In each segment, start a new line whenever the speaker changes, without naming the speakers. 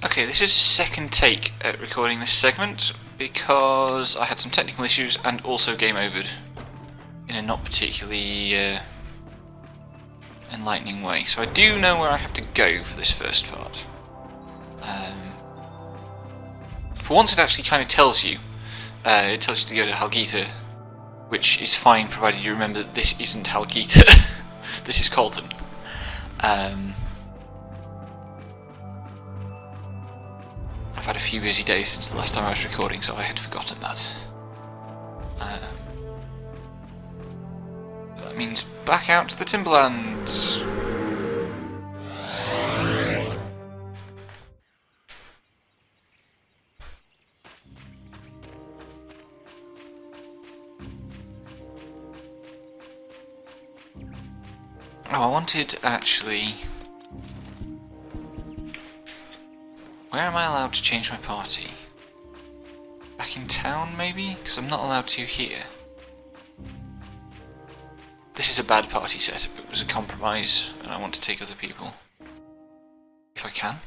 Okay, this is a second take at recording this segment because I had some technical issues and also game overed in a not particularly enlightening way. So I do know where I have to go for this first part. For once it actually kind of tells you. It tells you to go to Halgita, which is fine provided you remember that this isn't Halgita. This is Colton. I've had a few busy days since the last time I was recording, so I had forgotten that. That means back out to the Timberlands. Oh, I wanted actually... Where am I allowed to change my party? Back in town, maybe? Because I'm not allowed to here. This is a bad party setup. It was a compromise, and I want to take other people. If I can.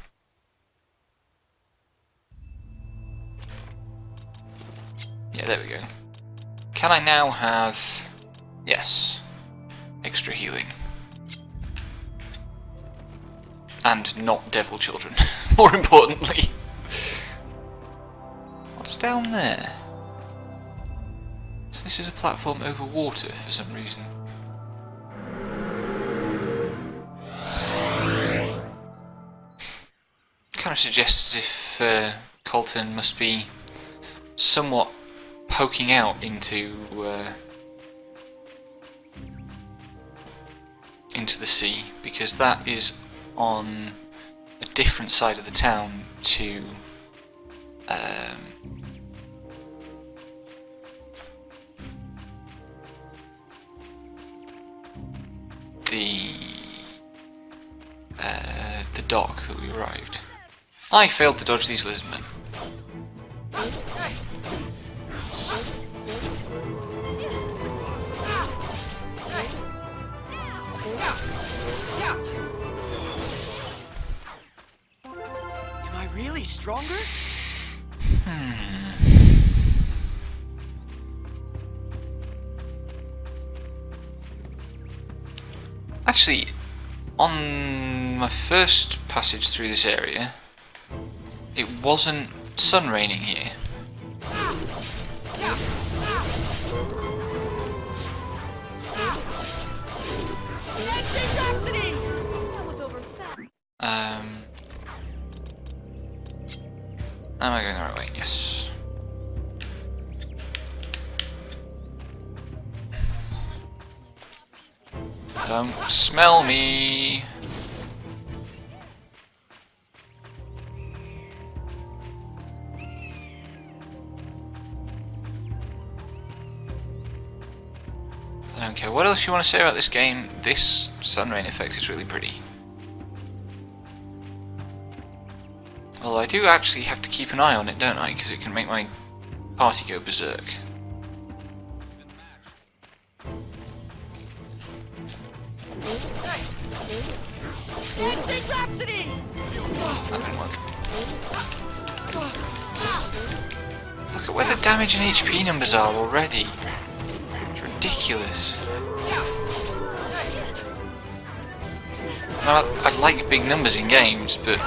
Yeah, there we go. Can I now have... Yes. Extra healing. And not devil children, more importantly. What's down there? So this is a platform over water for some reason. Kind of suggests as if Colton must be somewhat poking out into the sea, because that is on a different side of the town to the dock that we arrived. I failed to dodge these lizardmen.
Really stronger?
Actually, on my first passage through this area, it wasn't sun raining here. Am I going the right way? Yes. Don't smell me. I don't care what else you want to say about this game. This sun rain effect is really pretty. Well, I do actually have to keep an eye on it, don't I? Because it can make my party go berserk. That didn't work. Look at where the damage and HP numbers are already. It's ridiculous. Now, I like big numbers in games, but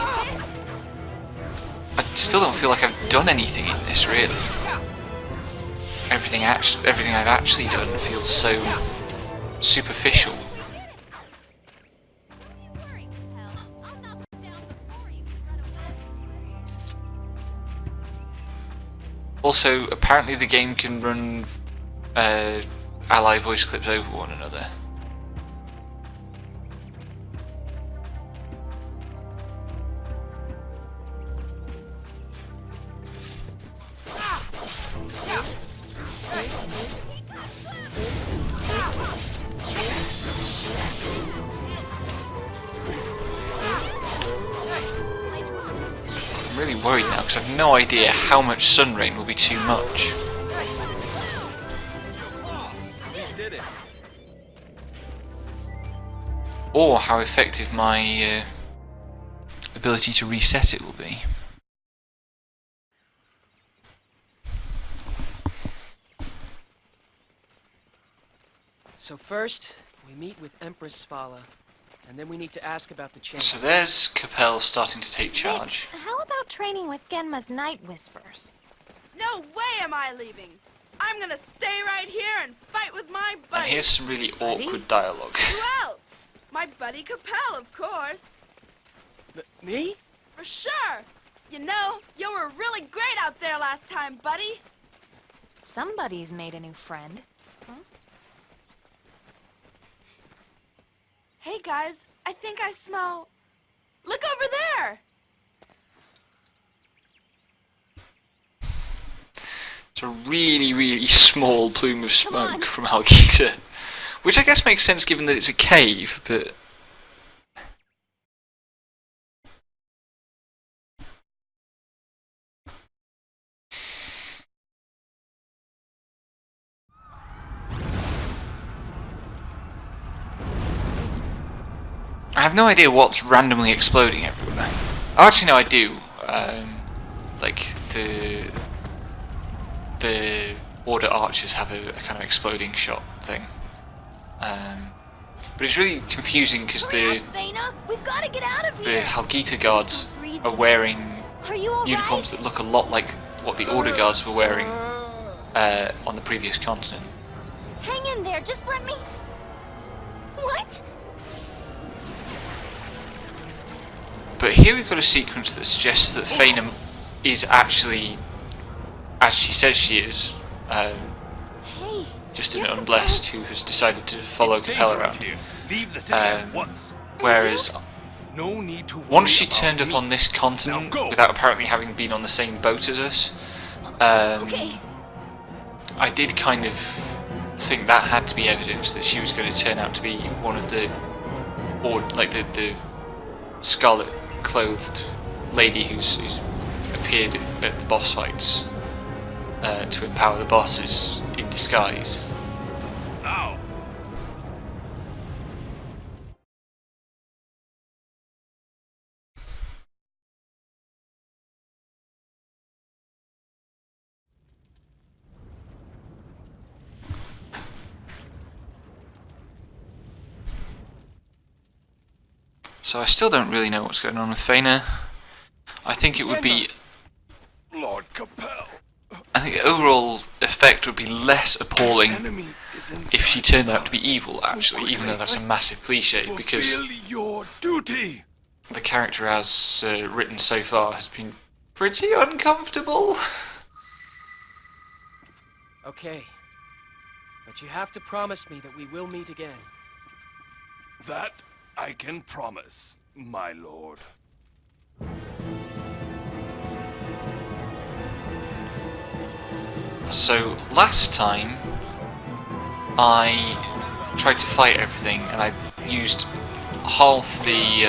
I still don't feel like I've done anything in this, really. Everything I've actually done feels so superficial. Also, apparently the game can run ally voice clips over one another. I'm really worried now because I've no idea how much sun rain will be too much. Or how effective my ability to reset it will be.
So first, we meet with Empress Svala, and then we need to ask about the chain.
So there's Capell starting to take charge.
Vic, how about training with Genma's Night Whispers?
No way am I leaving. I'm gonna stay right here and fight with my buddy.
And here's some really awkward dialogue.
Who else? My buddy Capell, of course.
Me?
For sure. You know, you were really great out there last time, buddy.
Somebody's made a new friend.
Hey guys, I think I smell... Look over there!
It's a really, really small plume of smoke from Halgita, which I guess makes sense given that it's a cave, but... I have no idea what's randomly exploding everywhere. Oh, actually, no, I do. Like the Order archers have a kind of exploding shot thing. But it's really confusing because the Halgita guards are wearing uniforms that look a lot like what the Order guards were wearing on the previous continent.
Hang in there, just let me... What?
But here we've got a sequence that suggests that Faina is actually, as she says she is,
Hey,
just an unblessed who has decided to follow Capell around.
Leave the city at once.
Whereas
No need to worry
once she
about
turned up
me.
on this continent
Now go.
without apparently having been on the same boat as us,
okay.
I did kind of think that had to be evidence that she was going to turn out to be one of the, or like the scarlet clothed lady who's appeared at the boss fights to empower the bosses in disguise.
Now.
So I still don't really know what's going on with Faina. I think it would be,
Lord Capell.
I think the overall effect would be less appalling
Enemy is inside
if she turned out to be
the
evil, actually, even though that's a massive cliche, because
Fulfill your duty.
the character as written so far has been pretty uncomfortable.
Okay. But you have to promise me that we will meet again.
That I can promise, my lord.
So last time I tried to fight everything and I used half the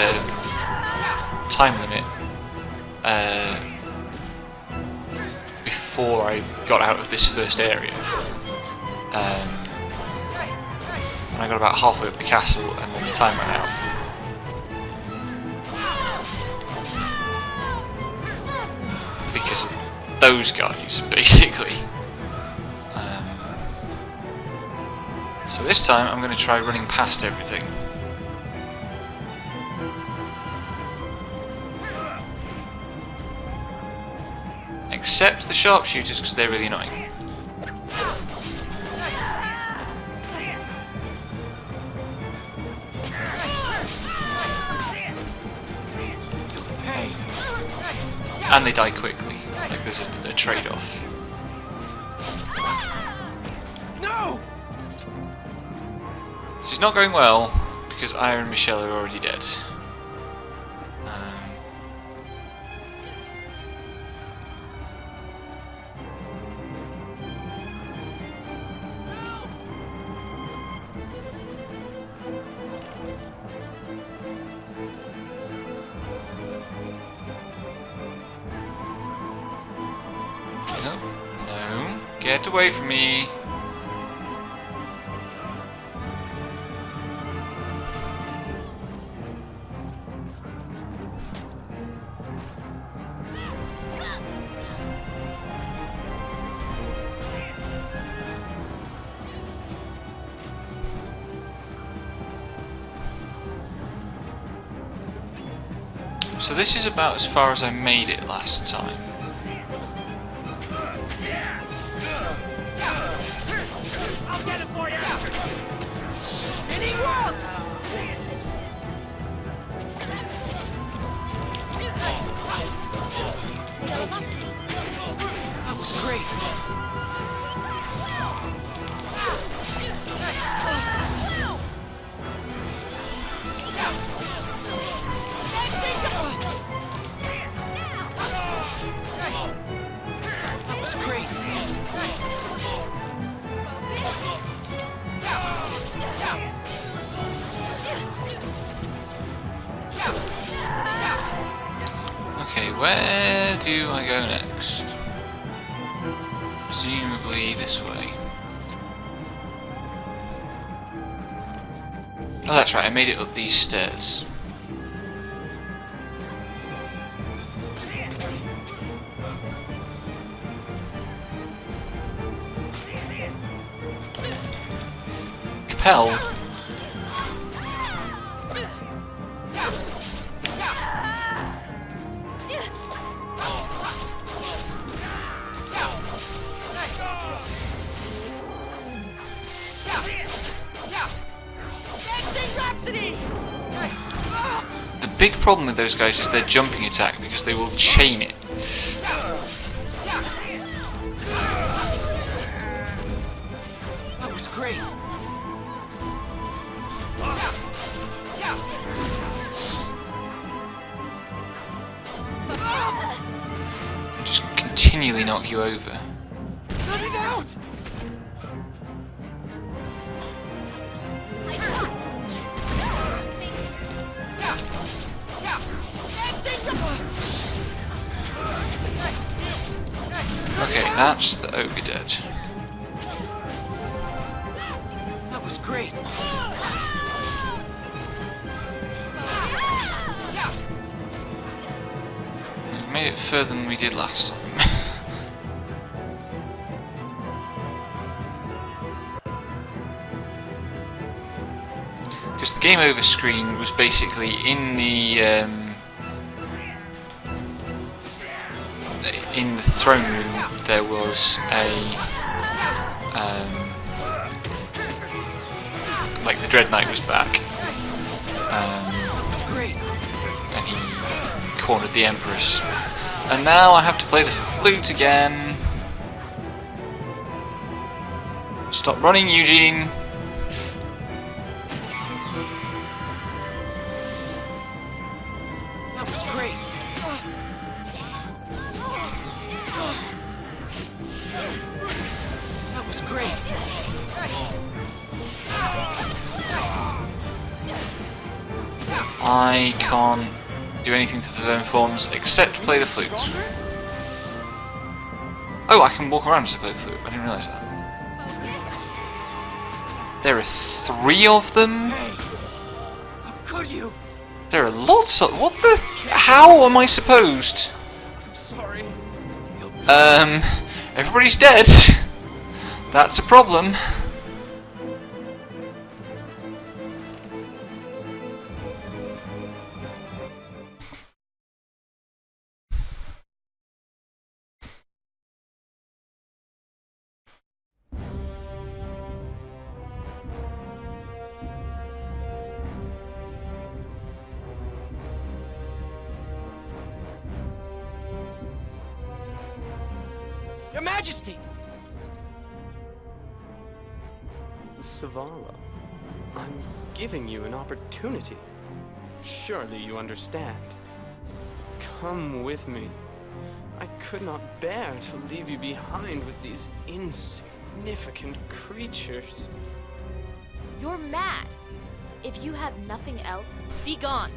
time limit before I got out of this first area. And I got about halfway up the castle and then the time ran out. Because of those guys, basically. So this time I'm going to try running past everything. Except the sharpshooters, because they're really annoying. And they die quickly, like there's a trade-off.
No!
This is not going well, because Ira and Michelle are already dead. No, no, get away from me. So this is about as far as I made it last time.
I'll get it for you! Spinning worlds! That was great! That was great!
Okay, where do I go next? Presumably this way. Oh, that's right, I made it up these stairs. Capell. The big problem with those guys is their jumping attack because they will chain it.
That was great!
Just continually knock you over.
Cut it out!
Okay, that's the ogre dead.
That was great!
We made it further than we did last time. Because the game over screen was basically in the throne room. There was a like the Dread Knight was back,
That was great!
and he cornered the Empress. And now I have to play the flute again. Stop running, Eugene.
That was great! That was great!
I can't do anything to the Vermin forms except play the flute. Oh, I can walk around as I play the flute. I didn't realise that. There are 3 of them?
Hey! How could you?
There are lots of... What the... How am I supposed...
I'm sorry.
Everybody's dead. That's a problem.
Your Majesty!
Savala, I'm giving you an opportunity. Surely you understand. Come with me. I could not bear to leave you behind with these insignificant creatures.
You're mad. If you have nothing else, be gone.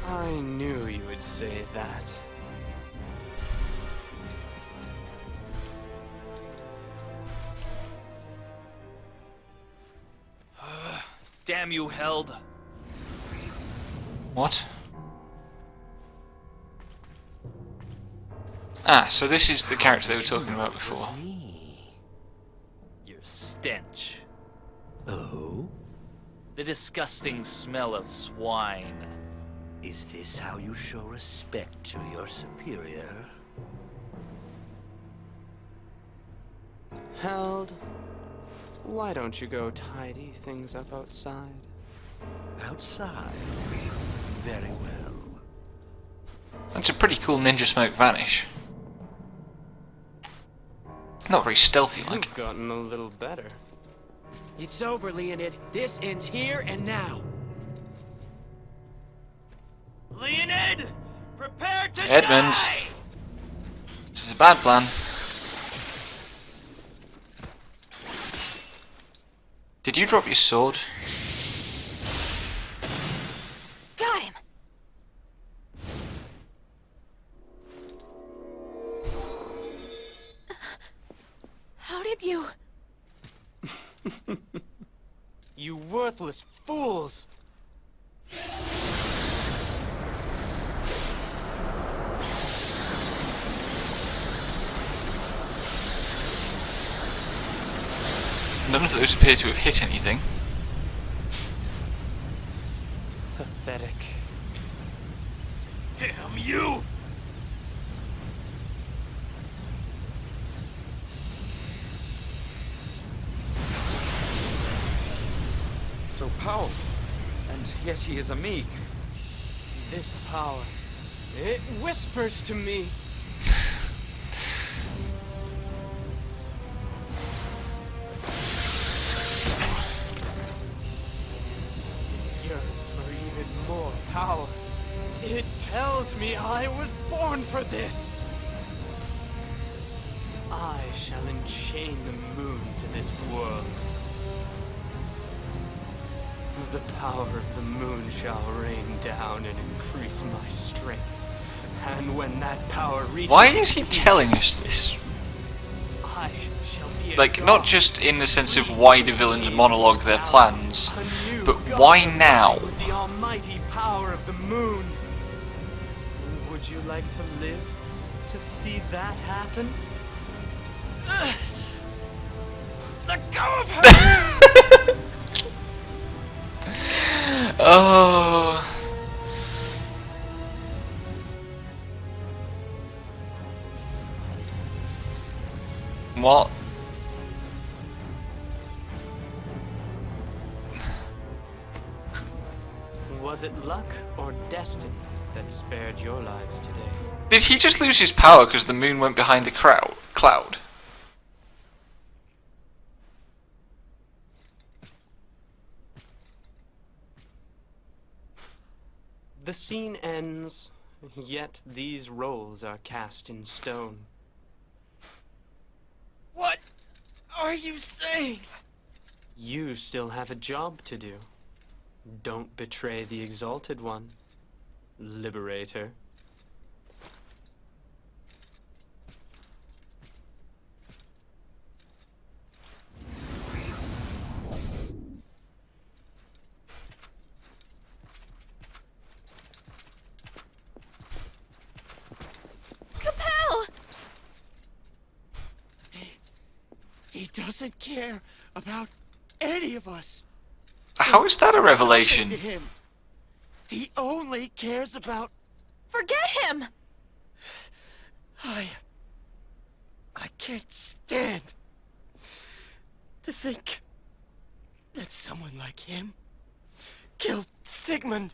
I knew you would say that.
Damn you, Held.
What? Ah, so this is the character they were talking about before.
Your stench. Oh?
The disgusting smell of swine.
Is this how you show respect to your superior?
Held, why don't you go tidy things up outside?
Outside? Very well.
That's a pretty cool ninja smoke vanish. Not very stealthy like.
You've gotten a little better.
It's over, Leonid. This ends here and now.
Leonid! Prepare to
Edmund.
die!
This is a bad plan. Did you drop your sword?
Got him.
How did you?
You worthless fools!
None of those appear to have hit anything.
Pathetic.
Damn you!
So powerful, and yet he is a meek.
This power, it whispers to me. It yearns for even more power. It tells me I was born for this. I shall enchain the moon to this world. The power of the moon shall rain down and increase my strength. And when that power reaches...
Why is he telling us this?
I shall be a
Like,
god.
not just in the sense of why do villains monologue their plans,
A new
but
god
why now?
with the almighty power of the moon. Would you like to live to see that happen?
Let go of her!
Oh. What?
Was it luck or destiny that spared your lives today?
Did he just lose his power because the moon went behind the cloud?
The scene ends, yet these roles are cast in stone.
What are you saying?
You still have a job to do. Don't betray the Exalted One, Liberator.
Capell!
He doesn't care about any of us.
How is that a
To
revelation?
him. He only cares about...
Forget him!
I can't stand to think that someone like him killed Sigmund.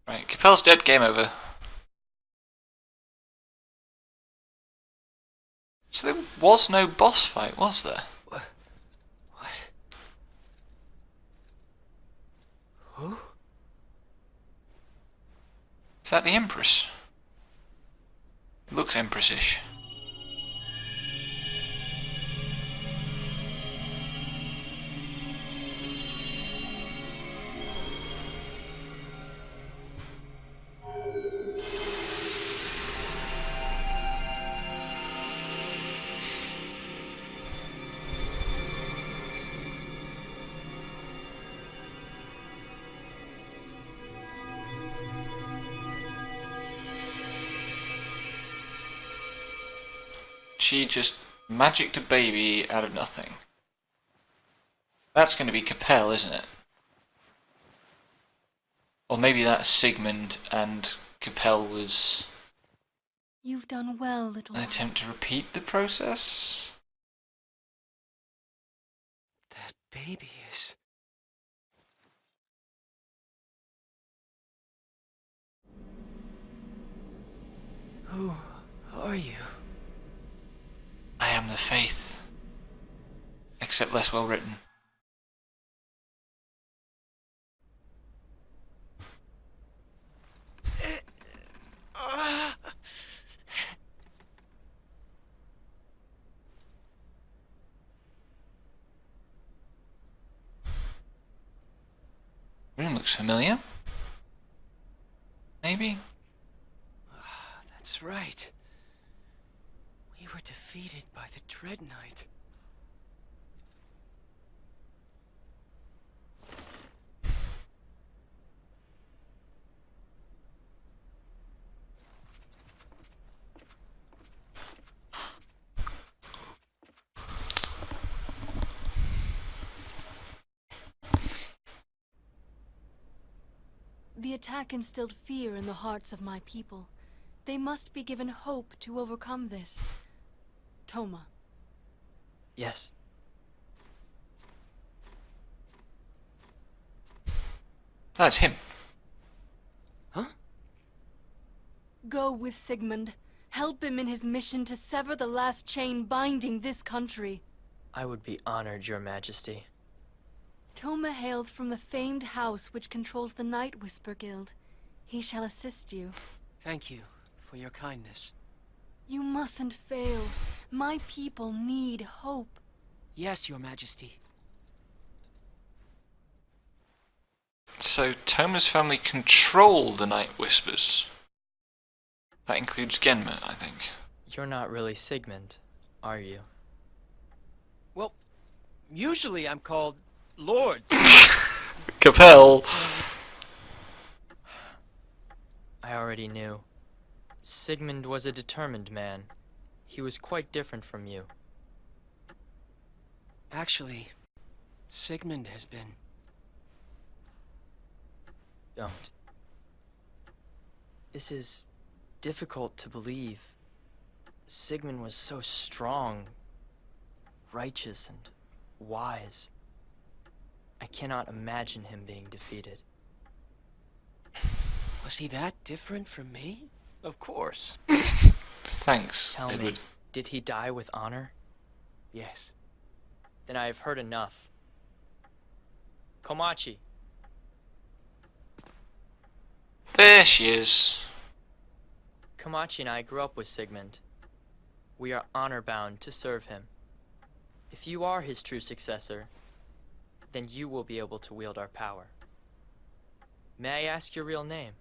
Right, Capell's dead, game over. So there was no boss fight, was there?
What? Who?
Is that the Empress? It looks Empress-ish. She just magicked a baby out of nothing. That's going to be Capell, isn't it? Or maybe that's Sigmund and Capell was
You've done well, little
an
one.
attempt to repeat the process?
That baby is... Who are you?
I am the faith. Except less well written. Room looks familiar. Maybe?
That's right. We were defeated by the Dread Knight.
The attack instilled fear in the hearts of my people. They must be given hope to overcome this. Toma.
Yes.
That's him.
Huh?
Go with Sigmund. Help him in his mission to sever the last chain binding this country.
I would be honored, Your Majesty.
Toma hails from the famed house which controls the Night Whisper Guild. He shall assist you.
Thank you for your kindness.
You mustn't fail. My people need hope.
Yes, Your Majesty.
So Toma's family control the Night Whispers. That includes Genma, I think.
You're not really Sigmund, are you?
Well, usually I'm called Lord.
Capell!
I already knew. Sigmund was a determined man. He was quite different from you.
Actually, Sigmund has been...
Don't. This is difficult to believe. Sigmund was so strong, righteous, and wise. I cannot imagine him being defeated.
Was he that different from me?
Of course.
Thanks,
Tell
Edward.
me, did he die with honor?
Yes.
Then I have heard enough. Komachi.
There she is.
Komachi and I grew up with Sigmund. We are honor-bound to serve him. If you are his true successor, then you will be able to wield our power. May I ask your real name?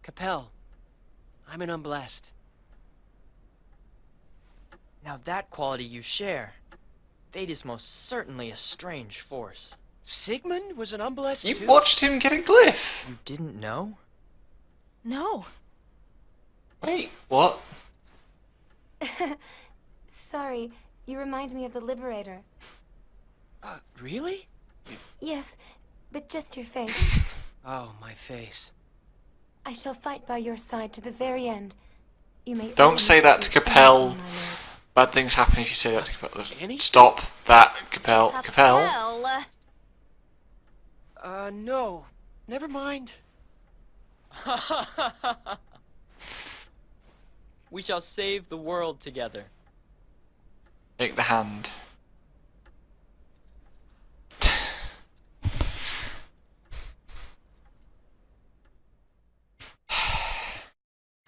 Capell. I'm an unblessed.
Now that quality you share. Fate is most certainly a strange force.
Sigmund was an unblessed
You
too?
watched him get a glyph.
You didn't know?
No.
Wait, what?
Sorry, you remind me of the Liberator.
Really?
Yes, but just your face.
Oh, my face.
I shall fight by your side to the very end. You may
Don't say that to Capell.
anything, my lord.
Bad things happen if you say that to Capell.
Anything?
Stop that, Capell. Capell.
No. Never mind.
We shall save the world together.
Take the hand.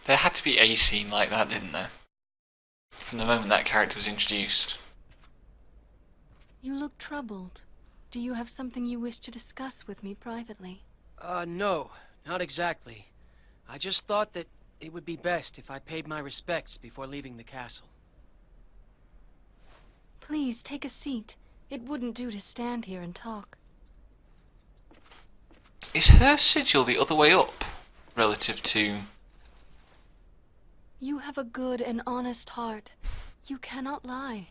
There had to be a scene like that, didn't there? From the moment that character was introduced.
You look troubled. Do you have something you wish to discuss with me privately?
No. Not exactly. I just thought that it would be best if I paid my respects before leaving the castle.
Please, take a seat. It wouldn't do to stand here and talk.
Is her sigil the other way up? Relative to...
You have a good and honest heart. You cannot lie.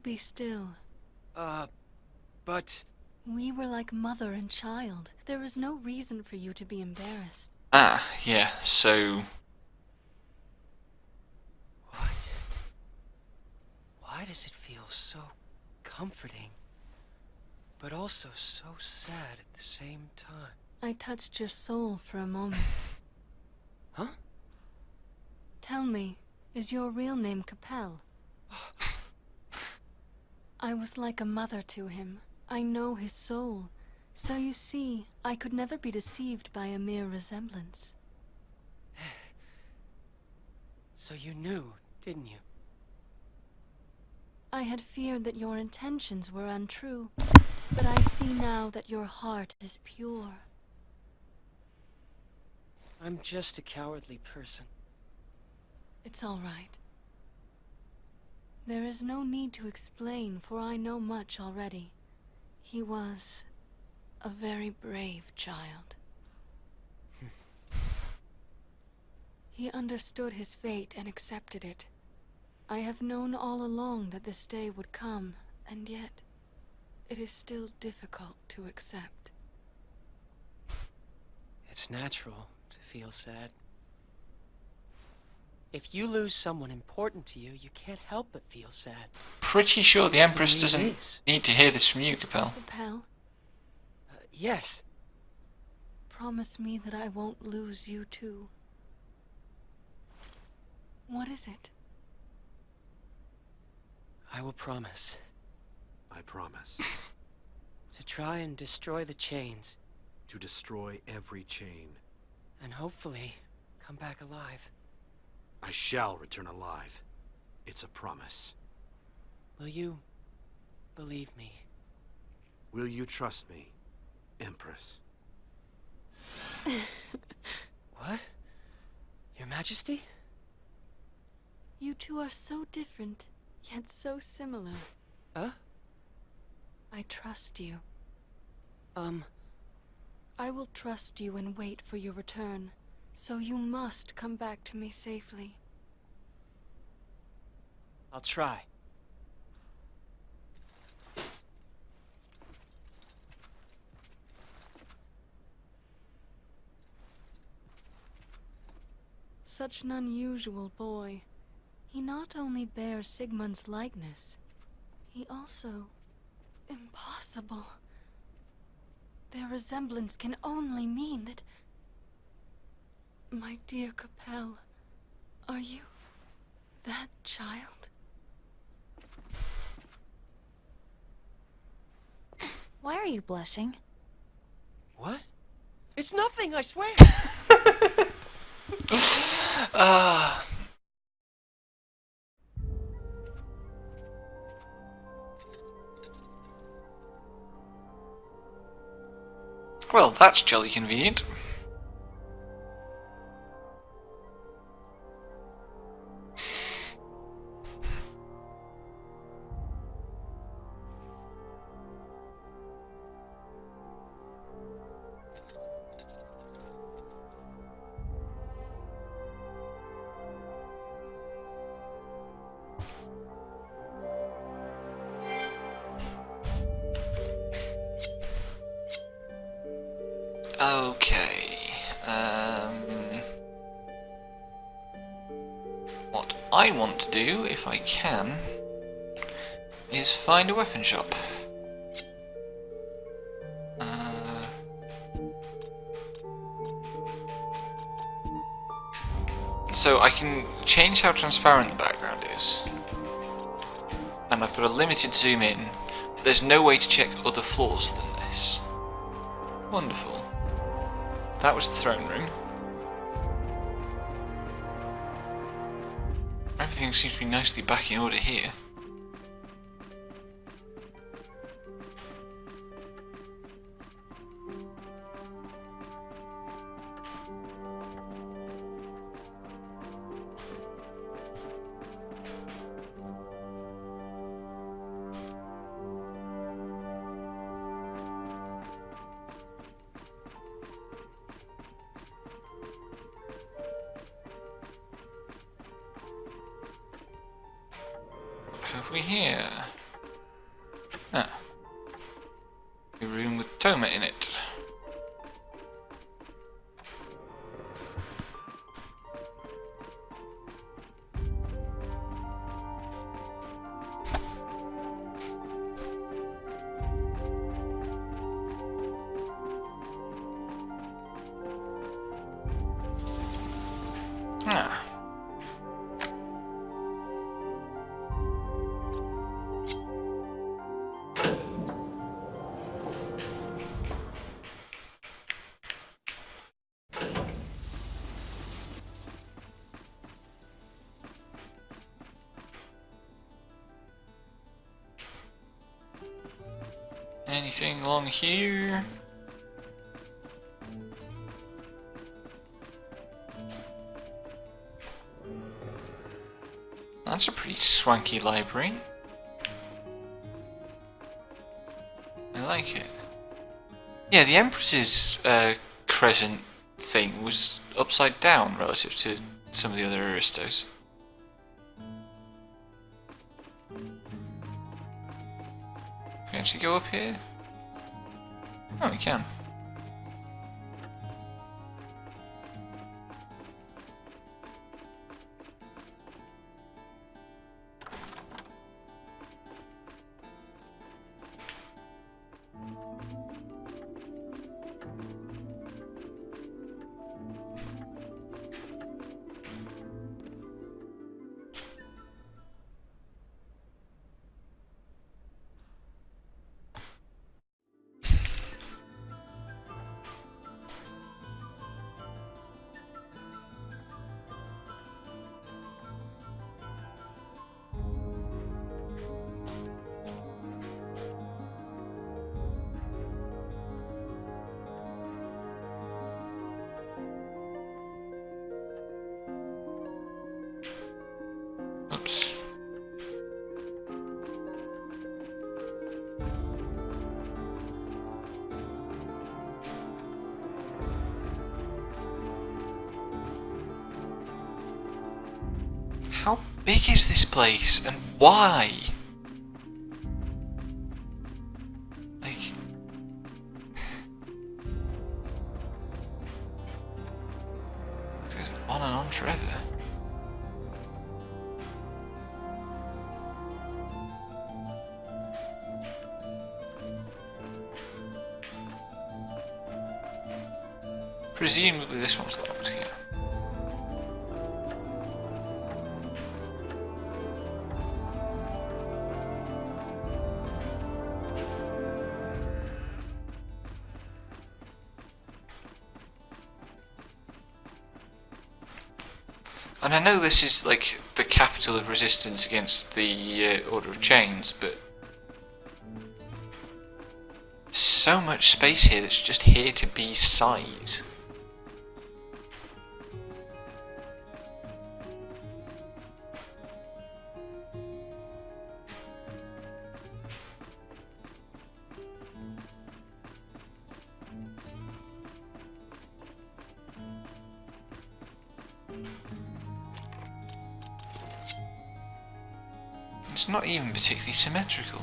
be still.
But...
We were like mother and child. There is no reason for you to be embarrassed.
Ah, yeah, so...
What? Why does it feel so comforting, but also so sad at the same time?
I touched your soul for a moment.
Huh?
Tell me, is your real name Capell? I was like a mother to him. I know his soul. So you see, I could never be deceived by a mere resemblance.
So you knew, didn't you?
I had feared that your intentions were untrue, but I see now that your heart is pure.
I'm just a cowardly person.
It's all right. There is no need to explain, for I know much already. He was a very brave child. He understood his fate and accepted it. I have known all along that this day would come, and yet it is still difficult to accept.
It's natural to feel sad. If you lose someone important to you, you can't help but feel sad.
Pretty sure the
It's
Empress
way it
doesn't
is.
need to hear this from you, Capell.
Capell,
Yes.
promise me that I won't lose you too. What is it?
I will promise
I promise
to try and destroy the chains,
to destroy every chain.
and hopefully come back alive.
I shall return alive. It's a promise.
Will you believe me?
Will you trust me, Empress?
What? Your Majesty?
You two are so different, yet so similar.
Huh?
I trust you. I will trust you and wait for your return. So you must come back to me safely.
I'll try.
Such an unusual boy. He not only bears Sigmund's likeness, he also... Impossible. Their resemblance can only mean that... My dear Capell, are you that child?
Why are you blushing?
What? It's nothing, I swear!
Well, that's jolly convenient. Okay, what I want to do, if I can, is find a weapon shop. So I can change how transparent the background is, and I've got a limited zoom in, but there's no way to check other floors than this. Wonderful. That was the throne room. Everything seems to be nicely back in order here. Have we here? teratoma in it. Ah. Anything along here? That's a pretty swanky library. I like it. Yeah, the Empress's crescent thing was upside down relative to some of the other aristos. Can we actually go up here? Oh, we can. Oops. How big is this place and why? Like, it goes on and on forever. Presumably this one's locked, yeah. And I know this is like the capital of resistance against the Order of Chains, but so much space here that's just here to be size. It's not even particularly symmetrical.